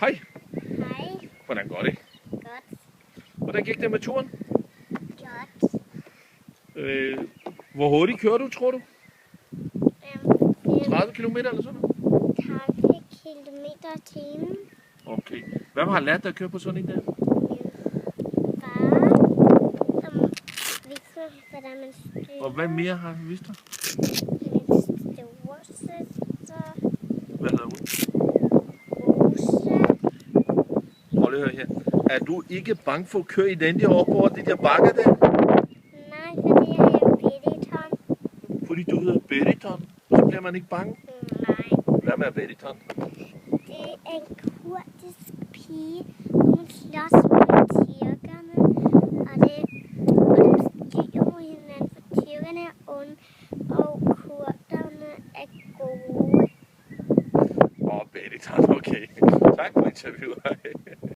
Hej. Hej. Hvordan går det? Godt. Hvordan gik det med turen? Godt. Hvor hurtigt kører du, tror du? 30 km eller sådan noget? 30 kilometer i timen. Okay. Hvem har lært dig at køre på sådan en der? Min far, som viser mig, hvordan man styrer. Og hvad mere har han vist dig? Min storesøster, Hvad hedder hun? Rosa. Prøv lige at høre her. Er du ikke bange for at køre i den der op over de der bakker der? Nej, fordi jeg er Bettyton. Fordi du hedder Bettyton, og så bliver man ikke bange. Nej, Hvad med Bettyton? det er en kurdisk pige. Hun slås med tyrkerne, og de styrer mod hinanden, for tyrkerne er onde, og kurderne er gode. Bettyton, okay. Tak for interviewet.